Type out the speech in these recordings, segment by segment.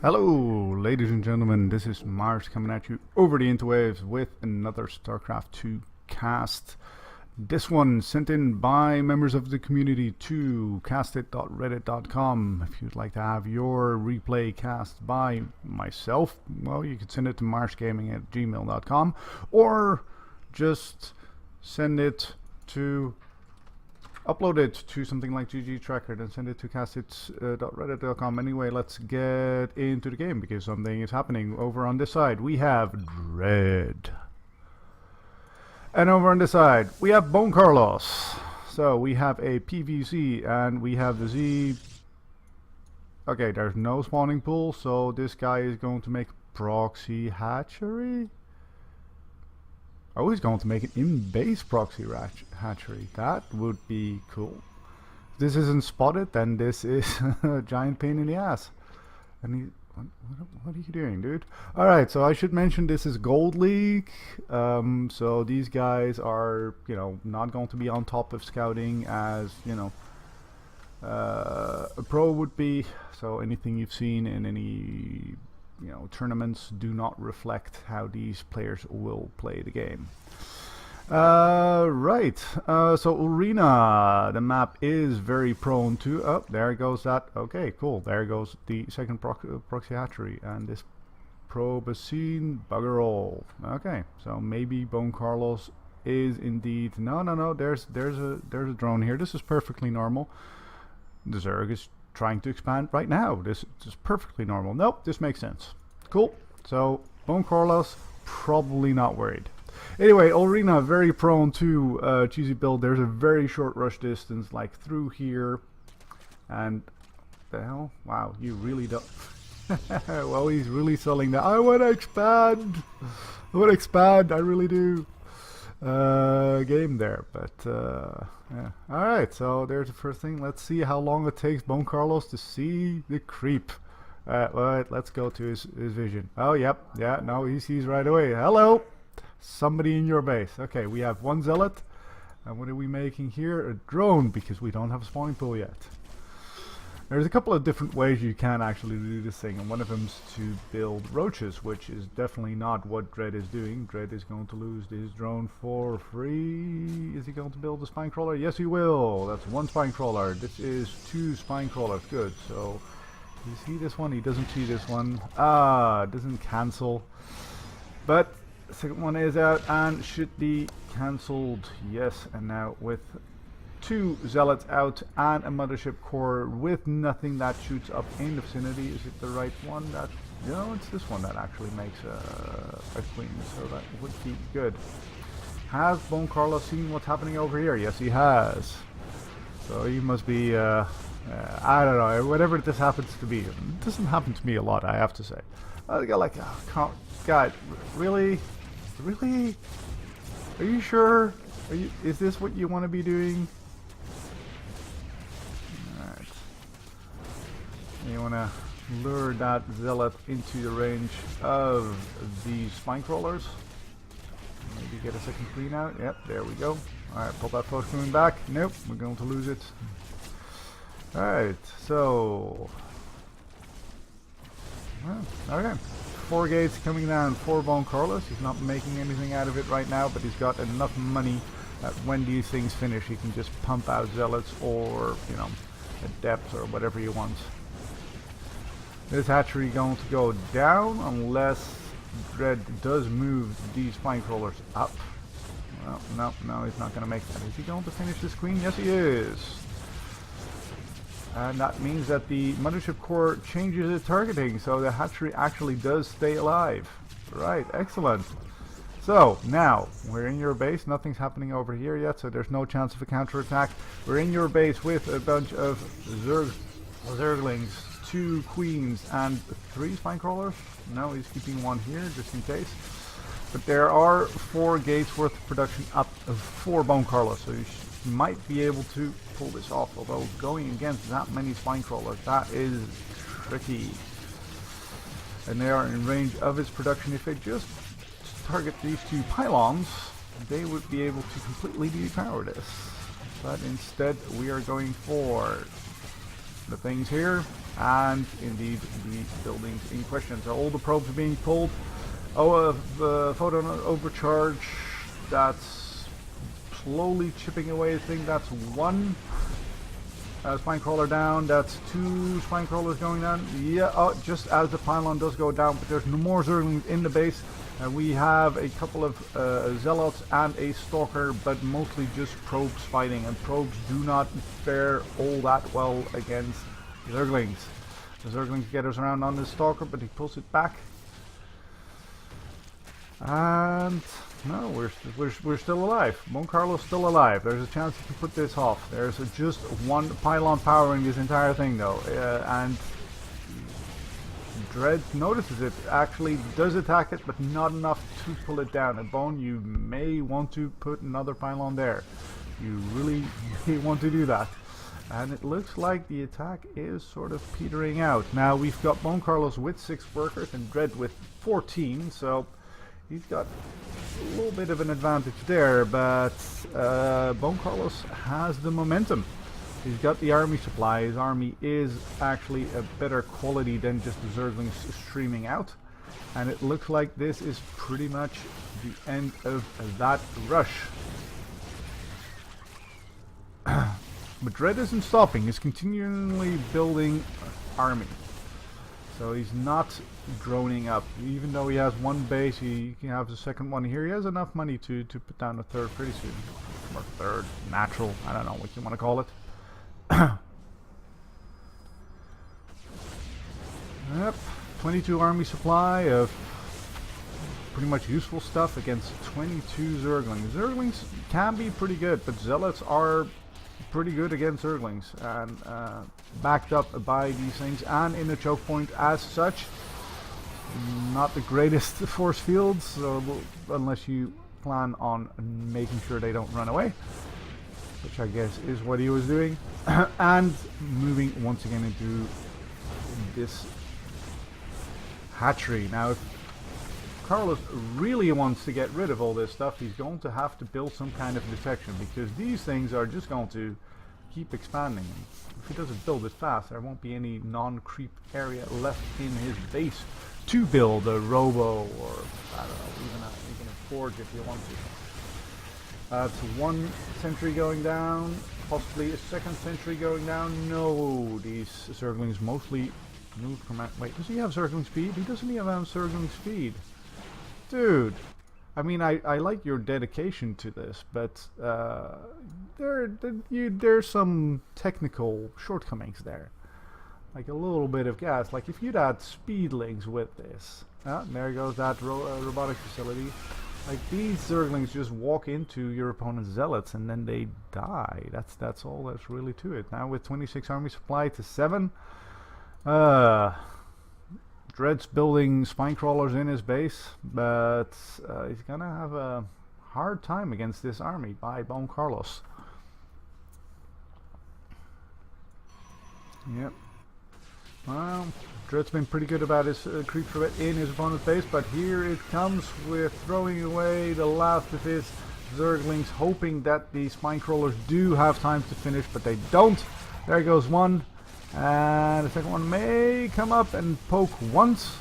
Hello, ladies and gentlemen, this is Mars coming at you over the interwaves with another StarCraft 2 cast. This one sent in by members of the community to castit.reddit.com. If you'd like to have your replay cast by myself, well, you can send it to marsgaming@gmail.com or just upload it to something like GG Tracker and send it to castit.reddit.com. Anyway, let's get into the game because something is happening. Over on this side, we have DREDD. And over on this side, we have BoneCarlos. So we have a PVC and we have the Z. Okay, there's no spawning pool, so this guy is going to make proxy hatchery. Oh, he's going to make an in-base proxy hatchery. That would be cool. If this isn't spotted, then this is a giant pain in the ass. And what are you doing, dude? Alright, so I should mention this is Gold League. So these guys are, not going to be on top of scouting as, a pro would be. So anything you've seen in any tournaments do not reflect how these players will play the game. Right, so Ulrena, the map is very prone to, oh, there goes that, okay, cool, there goes the second proxy hatchery, and this probe is seen, bugger all. Okay, so maybe BoneCarlos is indeed, no, there's a drone here. This is perfectly normal. The Zerg is trying to expand right now. This is perfectly normal. Nope, this makes sense. Cool. So BoneCarlos probably not worried. Anyway, Ulrena very prone to cheesy build. There's a very short rush distance, like through here, and the hell, wow, you really don't. Well, he's really selling that. I want to expand. I really do. Game there, but yeah. All right, so there's the first thing. Let's see how long it takes BoneCarlos to see the creep. Alright, let's go to his vision. Oh, yep, yeah, no, he sees right away. Hello, somebody in your base. Okay, we have one zealot, and what are we making here? A drone, because we don't have a spawning pool yet. There's a couple of different ways you can actually do this thing, and one of them is to build roaches, which is definitely not what DREDD is doing. DREDD is going to lose his drone for free. Is he going to build a spine crawler? Yes, he will. That's one spine crawler. This is two spine crawlers. Good. So, do you see this one? He doesn't see this one. It doesn't cancel. But the second one is out and should be cancelled. Yes, and now with two zealots out and a mothership core with nothing that shoots up in the vicinity. Is it the right one? That, it's this one that actually makes a queen, so that would be good. Has BoneCarlos seen what's happening over here? Yes, he has. So he must be, I don't know, whatever this happens to be. It doesn't happen to me a lot, I have to say. I go like, oh, God, really? Really? Are you sure? Is this what you want to be doing? You want to lure that zealot into the range of these spine crawlers. Maybe get a second queen out. Yep, there we go. Alright, pull that first queen back. Nope, we're going to lose it. Alright, so... well, okay. 4 gates coming down for BoneCarlos. He's not making anything out of it right now, but he's got enough money that when these things finish, he can just pump out zealots or, a depth or whatever he wants. This hatchery going to go down unless DREDD does move these spine crawlers up. Well, no, he's not going to make that. Is he going to finish this queen? Yes, he is. And that means that the mothership core changes its targeting, so the hatchery actually does stay alive. Right, excellent. So, now, we're in your base. Nothing's happening over here yet, so there's no chance of a counterattack. We're in your base with a bunch of Zerglings. 2 queens and 3 spine crawlers. No, he's keeping 1 here just in case. But there are 4 gates worth of production up for BoneCarlos, so you might be able to pull this off. Although going against that many spine crawlers, that is tricky. And they are in range of his production. If they just target these 2 pylons, they would be able to completely depower this. but instead we are going for the things here, and indeed the buildings in question. So all the probes are being pulled. Oh, photon overcharge, that's slowly chipping away. I think that's one spine crawler down, that's two spine crawlers going down. Yeah, oh, just as the pylon does go down, but there's no more zerglings in the base. We have a couple of zealots and a stalker, but mostly just probes fighting, and probes do not fare all that well against zerglings. The zerglings get us around on the stalker, but he pulls it back. And no, we're still alive. BoneCarlos still alive. There's a chance he can put this off. There's just one pylon powering this entire thing though, and DREDD notices it, actually does attack it, but not enough to pull it down. And Bone, you may want to put another pylon there. You really may want to do that. And it looks like the attack is sort of petering out. Now we've got BoneCarlos with 6 workers and DREDD with 14, so he's got a little bit of an advantage there, but BoneCarlos has the momentum. He's got the army supply. His army is actually a better quality than just the zerglings streaming out. And it looks like this is pretty much the end of that rush. But DREDD isn't stopping. He's continually building army. So he's not droning up. Even though he has one base, he can have the second one here. He has enough money to put down a third pretty soon. Or third, natural, I don't know what you want to call it. Yep, 22 army supply of pretty much useful stuff against 22 zerglings. Zerglings can be pretty good, but zealots are pretty good against zerglings, and backed up by these things and in a choke point as such. Not the greatest force fields, so unless you plan on making sure they don't run away, which I guess is what he was doing. And moving once again into this hatchery. Now if Carlos really wants to get rid of all this stuff, he's going to have to build some kind of detection, because these things are just going to keep expanding. If he doesn't build it fast, there won't be any non-creep area left in his base to build a robo, or I don't know, even a forge if you want to. That's one sentry going down, possibly a second sentry going down. No, these zerglings mostly move from... Wait, does he have zergling speed? He doesn't even have zergling speed. Dude, I mean, I like your dedication to this, but there's some technical shortcomings there. Like a little bit of gas. Like if you'd add speedlings with this, there goes that robotic facility. Like these zerglings just walk into your opponent's zealots and then they die. That's all that's really to it. Now with 26 army supply to 7, DREDD's building spine crawlers in his base, but he's gonna have a hard time against this army by BoneCarlos. Yep. Well, DREDD's been pretty good about his creep threat in his opponent's base, but here it comes with throwing away the last of his zerglings, hoping that the spine crawlers do have time to finish, but they don't. There goes one, and the second one may come up and poke once,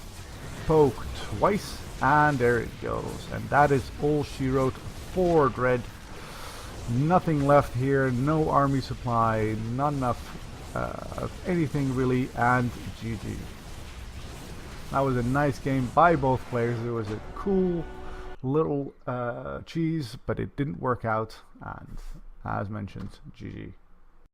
poke twice, and there it goes. And that is all she wrote for DREDD. Nothing left here, no army supply, not enough of anything really, and GG. That was a nice game by both players. It was a cool little cheese, but it didn't work out, and as mentioned, GG.